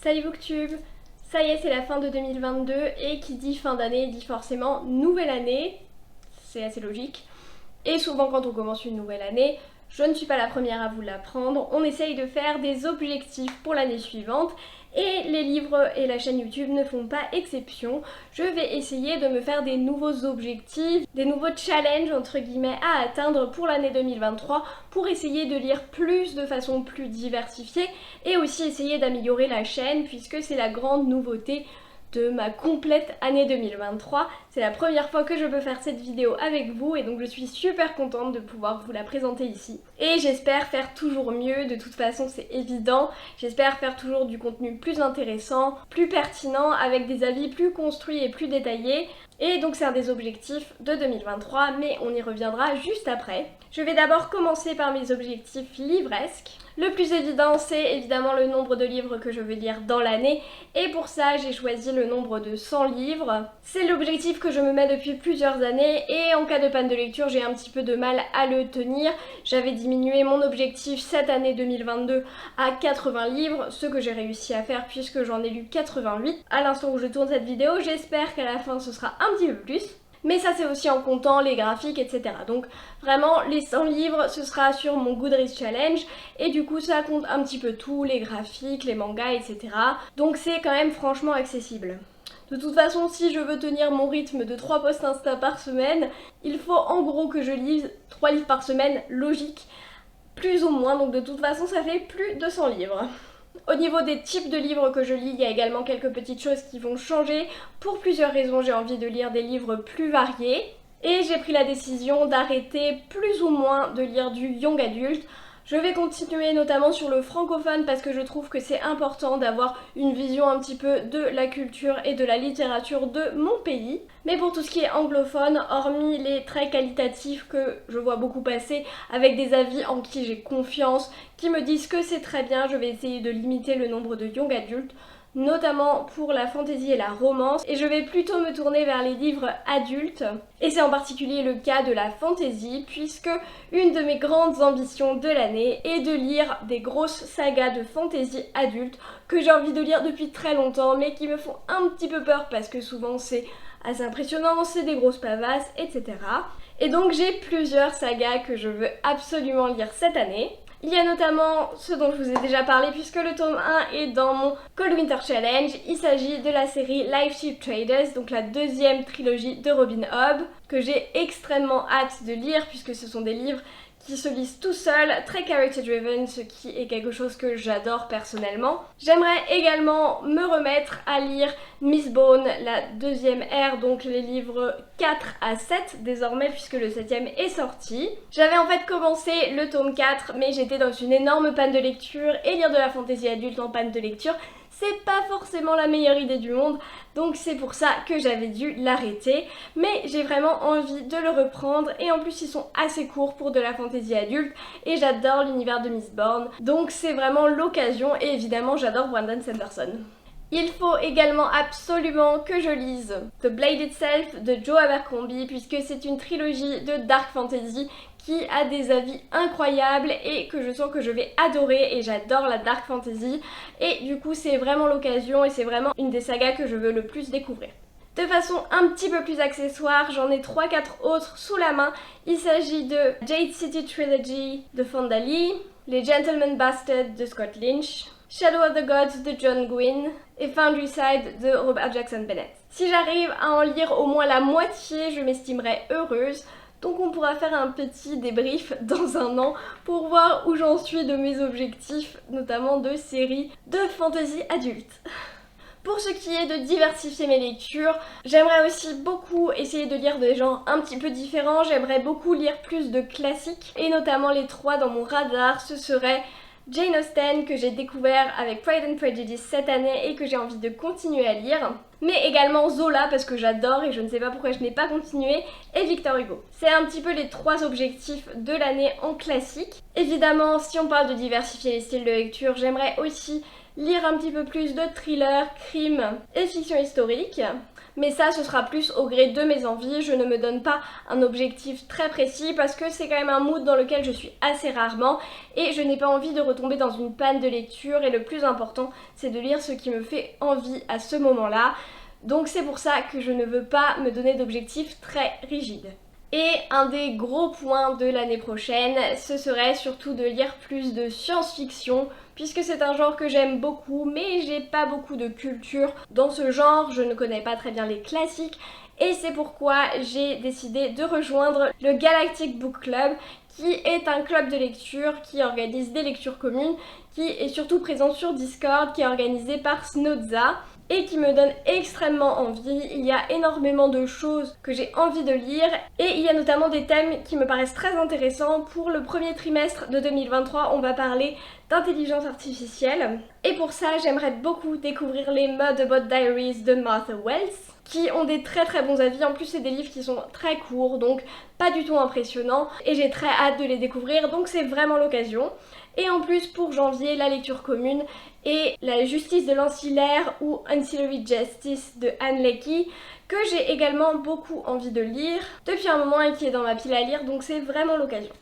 Salut Booktube! Ça y est, c'est la fin de 2022 et qui dit fin d'année dit forcément nouvelle année. C'est assez logique. Et souvent quand on commence une nouvelle année, je ne suis pas la première à vous l'apprendre, on essaye de faire des objectifs pour l'année suivante et les livres et la chaîne YouTube ne font pas exception. Je vais essayer de me faire des nouveaux objectifs, des nouveaux challenges entre guillemets à atteindre pour l'année 2023 pour essayer de lire plus de façon plus diversifiée et aussi essayer d'améliorer la chaîne puisque c'est la grande nouveauté de ma complète année 2023. C'est la première fois que je peux faire cette vidéo avec vous et donc je suis super contente de pouvoir vous la présenter ici. Et j'espère faire toujours mieux, de toute façon c'est évident. J'espère faire toujours du contenu plus intéressant, plus pertinent, avec des avis plus construits et plus détaillés. Et donc c'est un des objectifs de 2023, mais on y reviendra juste après. Je vais d'abord commencer par mes objectifs livresques. Le plus évident, c'est évidemment le nombre de livres que je vais lire dans l'année. Et pour ça, j'ai choisi le nombre de 100 livres. C'est l'objectif que je me mets depuis plusieurs années. Et en cas de panne de lecture, j'ai un petit peu de mal à le tenir. J'avais diminué mon objectif cette année 2022 à 80 livres, ce que j'ai réussi à faire puisque j'en ai lu 88. À l'instant où je tourne cette vidéo, j'espère qu'à la fin, ce sera un petit peu plus. Mais ça c'est aussi en comptant les graphiques, etc. Donc vraiment les 100 livres ce sera sur mon Goodreads Challenge et du coup ça compte un petit peu tout, les graphiques, les mangas, etc. Donc c'est quand même franchement accessible. De toute façon, si je veux tenir mon rythme de 3 posts Insta par semaine, il faut en gros que je lise 3 livres par semaine, logique, plus ou moins, donc de toute façon ça fait plus de 100 livres. Au niveau des types de livres que je lis, il y a également quelques petites choses qui vont changer. Pour plusieurs raisons, j'ai envie de lire des livres plus variés. Et j'ai pris la décision d'arrêter plus ou moins de lire du young adulte. Je vais continuer notamment sur le francophone parce que je trouve que c'est important d'avoir une vision un petit peu de la culture et de la littérature de mon pays. Mais pour tout ce qui est anglophone, hormis les traits qualitatifs que je vois beaucoup passer avec des avis en qui j'ai confiance, qui me disent que c'est très bien, je vais essayer de limiter le nombre de young adultes, notamment pour la fantasy et la romance, et je vais plutôt me tourner vers les livres adultes, et c'est en particulier le cas de la fantasy, puisque une de mes grandes ambitions de l'année est de lire des grosses sagas de fantasy adultes que j'ai envie de lire depuis très longtemps, mais qui me font un petit peu peur parce que souvent c'est assez impressionnant, c'est des grosses pavasses, etc. Et donc j'ai plusieurs sagas que je veux absolument lire cette année. Il y a notamment ce dont je vous ai déjà parlé puisque le tome 1 est dans mon Cold Winter Challenge. Il s'agit de la série Life Ship Traders, donc la deuxième trilogie de Robin Hobb, que j'ai extrêmement hâte de lire puisque ce sont des livres qui se lisent tout seuls, très character driven, ce qui est quelque chose que j'adore personnellement. J'aimerais également me remettre à lire Mistborn, la deuxième ère, donc les livres 4 à 7 désormais puisque le 7e est sorti. J'avais en fait commencé le tome 4 mais j'étais dans une énorme panne de lecture et lire de la fantasy adulte en panne de lecture, c'est pas forcément la meilleure idée du monde, donc c'est pour ça que j'avais dû l'arrêter. Mais j'ai vraiment envie de le reprendre et en plus ils sont assez courts pour de la fantasy adulte et j'adore l'univers de Mistborn, donc c'est vraiment l'occasion et évidemment j'adore Brandon Sanderson. Il faut également absolument que je lise The Blade Itself de Joe Abercrombie puisque c'est une trilogie de dark fantasy qui a des avis incroyables et que je sens que je vais adorer et j'adore la dark fantasy et du coup c'est vraiment l'occasion et c'est vraiment une des sagas que je veux le plus découvrir. De façon un petit peu plus accessoire, j'en ai 3-4 autres sous la main. Il s'agit de Jade City Trilogy de Fonda Lee, Les Gentlemen Bastard de Scott Lynch, Shadow of the Gods de John Gwynne et Foundryside de Robert Jackson Bennett. Si j'arrive à en lire au moins la moitié, je m'estimerai heureuse. Donc on pourra faire un petit débrief dans un an pour voir où j'en suis de mes objectifs, notamment de séries de fantasy adulte. Pour ce qui est de diversifier mes lectures, j'aimerais aussi beaucoup essayer de lire des genres un petit peu différents. J'aimerais beaucoup lire plus de classiques et notamment les 3 dans mon radar, ce serait Jane Austen que j'ai découvert avec Pride and Prejudice cette année et que j'ai envie de continuer à lire, mais également Zola parce que j'adore et je ne sais pas pourquoi je n'ai pas continué, et Victor Hugo. C'est un petit peu les 3 objectifs de l'année en classique. Évidemment, si on parle de diversifier les styles de lecture, j'aimerais aussi lire un petit peu plus de thriller, crime et fiction historique. Mais ça, ce sera plus au gré de mes envies, je ne me donne pas un objectif très précis parce que c'est quand même un mood dans lequel je suis assez rarement et je n'ai pas envie de retomber dans une panne de lecture et le plus important, c'est de lire ce qui me fait envie à ce moment-là. Donc c'est pour ça que je ne veux pas me donner d'objectifs très rigides. Et un des gros points de l'année prochaine, ce serait surtout de lire plus de science-fiction, puisque c'est un genre que j'aime beaucoup, mais j'ai pas beaucoup de culture dans ce genre, je ne connais pas très bien les classiques, et c'est pourquoi j'ai décidé de rejoindre le Galactic Book Club, qui est un club de lecture qui organise des lectures communes, qui est surtout présent sur Discord, qui est organisé par Snodza, et qui me donne extrêmement envie. Il y a énormément de choses que j'ai envie de lire et il y a notamment des thèmes qui me paraissent très intéressants. Pour le premier trimestre de 2023, on va parler d'intelligence artificielle et pour ça, j'aimerais beaucoup découvrir les Murderbot Diaries de Martha Wells qui ont des très bons avis. En plus, c'est des livres qui sont très courts, donc pas du tout impressionnants et j'ai très hâte de les découvrir, donc c'est vraiment l'occasion. Et en plus, pour janvier, la lecture commune et la justice de l'ancillaire ou Ancillary Justice de Anne Leckie, que j'ai également beaucoup envie de lire depuis un moment et qui est dans ma pile à lire, donc c'est vraiment l'occasion.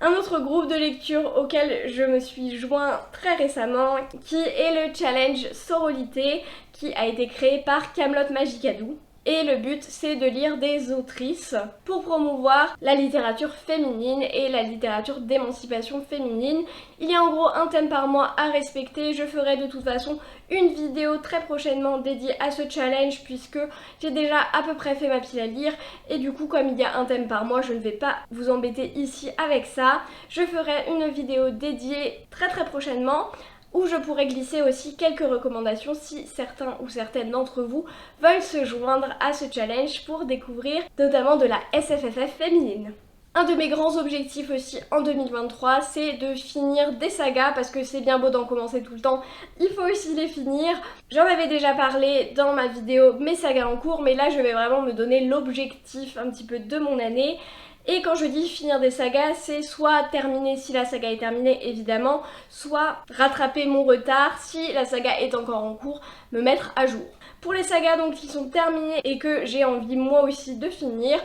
Un autre groupe de lecture auquel je me suis joint très récemment, qui est le challenge Sororité, qui a été créé par Camelot Magicadou. Et le but, c'est de lire des autrices pour promouvoir la littérature féminine et la littérature d'émancipation féminine. Il y a en gros un thème par mois à respecter. Je ferai de toute façon une vidéo très prochainement dédiée à ce challenge puisque j'ai déjà à peu près fait ma pile à lire. Et du coup, comme il y a un thème par mois, je ne vais pas vous embêter ici avec ça. Je ferai une vidéo dédiée très prochainement, où je pourrais glisser aussi quelques recommandations si certains ou certaines d'entre vous veulent se joindre à ce challenge pour découvrir notamment de la SFFF féminine. Un de mes grands objectifs aussi en 2023, c'est de finir des sagas parce que c'est bien beau d'en commencer tout le temps, il faut aussi les finir. J'en avais déjà parlé dans ma vidéo mes sagas en cours, mais là je vais vraiment me donner l'objectif un petit peu de mon année. Et quand je dis finir des sagas, c'est soit terminer si la saga est terminée évidemment, soit rattraper mon retard si la saga est encore en cours, me mettre à jour. Pour les sagas donc qui sont terminées et que j'ai envie moi aussi de finir,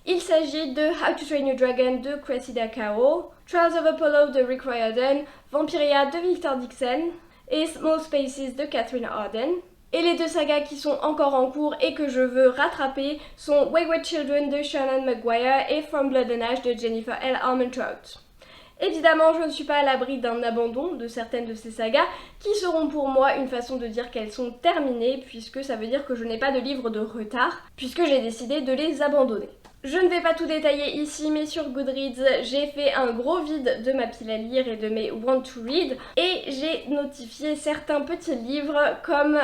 il s'agit de How to Train Your Dragon de Cressida Caro, Trials of Apollo de Rick Riordan, Vampiria de Victor Dixon et Small Spaces de Catherine Arden. Et les deux sagas qui sont encore en cours et que je veux rattraper sont Wayward Children de Shannon Maguire et From Blood and Ash de Jennifer L. Armentrout. Évidemment, je ne suis pas à l'abri d'un abandon de certaines de ces sagas qui seront pour moi une façon de dire qu'elles sont terminées puisque ça veut dire que je n'ai pas de livre de retard puisque j'ai décidé de les abandonner. Je ne vais pas tout détailler ici, mais sur Goodreads, j'ai fait un gros vide de ma pile à lire et de mes Want to Read et j'ai notifié certains petits livres comme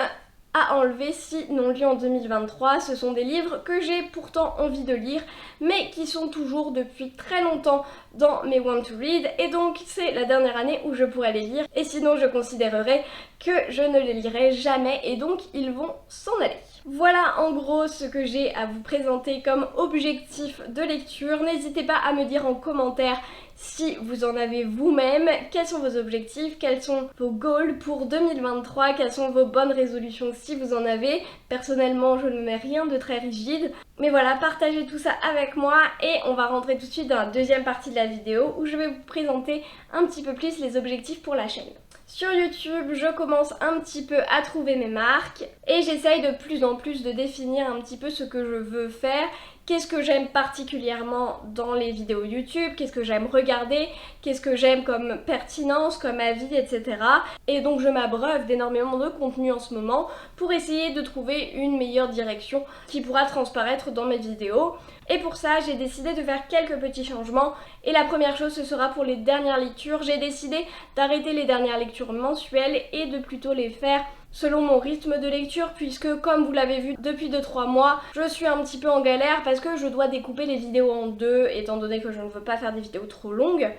à enlever si non lus en 2023. Ce sont des livres que j'ai pourtant envie de lire mais qui sont toujours depuis très longtemps dans mes Want to Read et donc c'est la dernière année où je pourrais les lire et sinon je considérerais que je ne les lirai jamais et donc ils vont s'en aller. Voilà en gros ce que j'ai à vous présenter comme objectif de lecture. N'hésitez pas à me dire en commentaire si vous en avez vous-même, quels sont vos objectifs, quels sont vos goals pour 2023, quelles sont vos bonnes résolutions si vous en avez. Personnellement, je ne mets rien de très rigide. Mais voilà, partagez tout ça avec moi et on va rentrer tout de suite dans la deuxième partie de la vidéo où je vais vous présenter un petit peu plus les objectifs pour la chaîne. Sur YouTube, je commence un petit peu à trouver mes marques et j'essaye de plus en plus de définir un petit peu ce que je veux faire. Qu'est-ce que j'aime particulièrement dans les vidéos YouTube, qu'est-ce que j'aime regarder, qu'est-ce que j'aime comme pertinence, comme avis, etc. Et donc je m'abreuve d'énormément de contenu en ce moment pour essayer de trouver une meilleure direction qui pourra transparaître dans mes vidéos. Et pour ça, j'ai décidé de faire quelques petits changements. Et la première chose, ce sera pour les dernières lectures. J'ai décidé d'arrêter les dernières lectures mensuelles et de plutôt les faire selon mon rythme de lecture puisque comme vous l'avez vu depuis 2-3 mois, je suis un petit peu en galère parce que je dois découper les vidéos en deux étant donné que je ne veux pas faire des vidéos trop longues.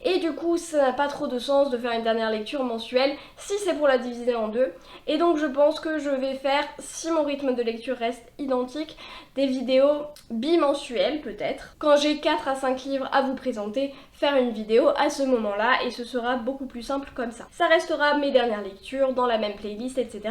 et du coup ça n'a pas trop de sens de faire une dernière lecture mensuelle si c'est pour la diviser en deux. Et donc je pense que je vais faire, si mon rythme de lecture reste identique, des vidéos bimensuelles peut-être. Quand j'ai 4 à 5 livres à vous présenter, faire une vidéo à ce moment-là et ce sera beaucoup plus simple comme ça. Ça restera mes dernières lectures dans la même playlist, etc.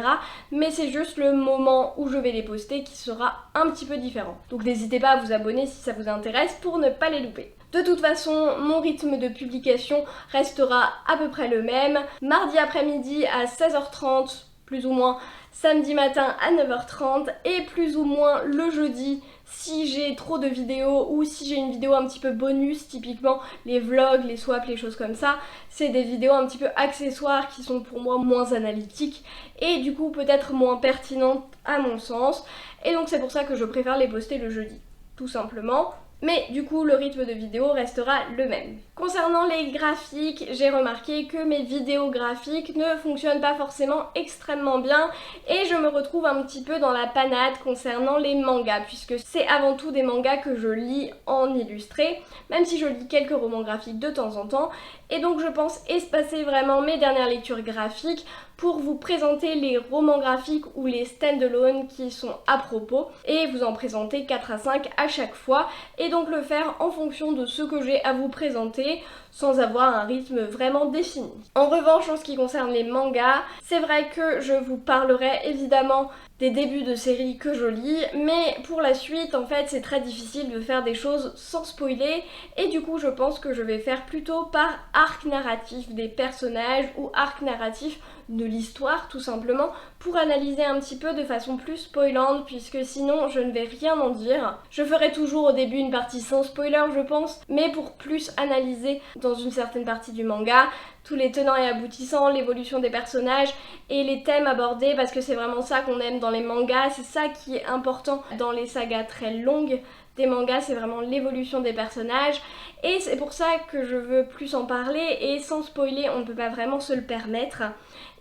Mais c'est juste le moment où je vais les poster qui sera un petit peu différent. Donc n'hésitez pas à vous abonner si ça vous intéresse pour ne pas les louper. De toute façon, mon rythme de publication restera à peu près le même. Mardi après-midi à 16h30, plus ou moins, samedi matin à 9h30 et plus ou moins le jeudi si j'ai trop de vidéos ou si j'ai une vidéo un petit peu bonus, typiquement les vlogs, les swaps, les choses comme ça, c'est des vidéos un petit peu accessoires qui sont pour moi moins analytiques et du coup peut-être moins pertinentes à mon sens, et donc c'est pour ça que je préfère les poster le jeudi, tout simplement. Mais du coup le rythme de vidéo restera le même. Concernant les graphiques, j'ai remarqué que mes vidéos graphiques ne fonctionnent pas forcément extrêmement bien et je me retrouve un petit peu dans la panade concernant les mangas, puisque c'est avant tout des mangas que je lis en illustré, même si je lis quelques romans graphiques de temps en temps, et donc je pense espacer vraiment mes dernières lectures graphiques pour vous présenter les romans graphiques ou les stand-alone qui sont à propos et vous en présenter 4 à 5 à chaque fois et donc le faire en fonction de ce que j'ai à vous présenter sans avoir un rythme vraiment défini. En revanche, en ce qui concerne les mangas, c'est vrai que je vous parlerai évidemment des débuts de séries que je lis, mais pour la suite, en fait, c'est très difficile de faire des choses sans spoiler, et du coup, je pense que je vais faire plutôt par arc narratif des personnages ou arc narratif de l'histoire, tout simplement, pour analyser un petit peu de façon plus spoilante, puisque sinon, je ne vais rien en dire. Je ferai toujours au début une partie sans spoiler, je pense, mais pour plus analyser dans une certaine partie du manga tous les tenants et aboutissants, l'évolution des personnages et les thèmes abordés, parce que c'est vraiment ça qu'on aime dans les mangas, c'est ça qui est important dans les sagas très longues des mangas, c'est vraiment l'évolution des personnages, et c'est pour ça que je veux plus en parler, et sans spoiler on ne peut pas vraiment se le permettre,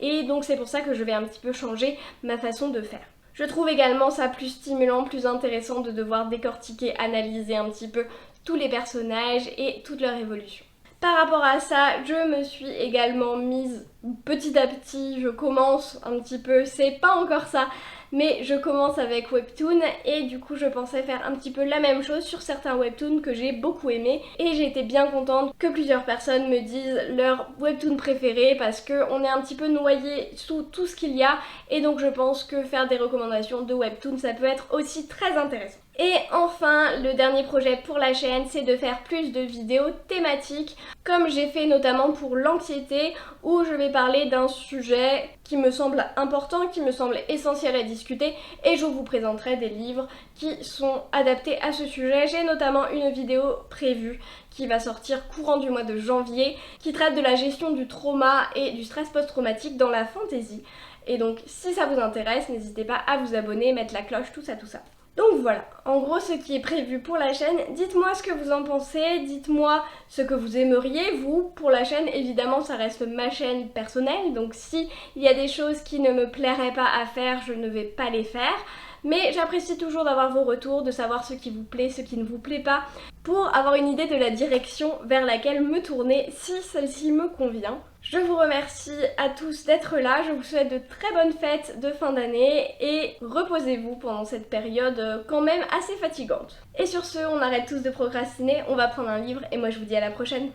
et donc c'est pour ça que je vais un petit peu changer ma façon de faire. Je trouve également ça plus stimulant, plus intéressant de devoir décortiquer, analyser un petit peu tous les personnages et toute leur évolution. Par rapport à ça, je me suis également mise petit à petit, je commence un petit peu, c'est pas encore ça, mais je commence avec Webtoon et du coup je pensais faire un petit peu la même chose sur certains Webtoons que j'ai beaucoup aimés et j'ai été bien contente que plusieurs personnes me disent leur Webtoon préféré parce qu'on est un petit peu noyé sous tout ce qu'il y a et donc je pense que faire des recommandations de Webtoon ça peut être aussi très intéressant. Et enfin, le dernier projet pour la chaîne, c'est de faire plus de vidéos thématiques, comme j'ai fait notamment pour l'anxiété, où je vais parler d'un sujet qui me semble important, qui me semble essentiel à discuter, et je vous présenterai des livres qui sont adaptés à ce sujet. J'ai notamment une vidéo prévue qui va sortir courant du mois de janvier, qui traite de la gestion du trauma et du stress post-traumatique dans la fantasy. Et donc, si ça vous intéresse, n'hésitez pas à vous abonner, mettre la cloche, tout ça, tout ça. Donc voilà, en gros ce qui est prévu pour la chaîne, dites-moi ce que vous en pensez, dites-moi ce que vous aimeriez, vous, pour la chaîne, évidemment ça reste ma chaîne personnelle, donc si il y a des choses qui ne me plairaient pas à faire, je ne vais pas les faire, mais j'apprécie toujours d'avoir vos retours, de savoir ce qui vous plaît, ce qui ne vous plaît pas, pour avoir une idée de la direction vers laquelle me tourner si celle-ci me convient. Je vous remercie à tous d'être là, je vous souhaite de très bonnes fêtes de fin d'année et reposez-vous pendant cette période quand même assez fatigante. Et sur ce, on arrête tous de procrastiner, on va prendre un livre et moi je vous dis à la prochaine.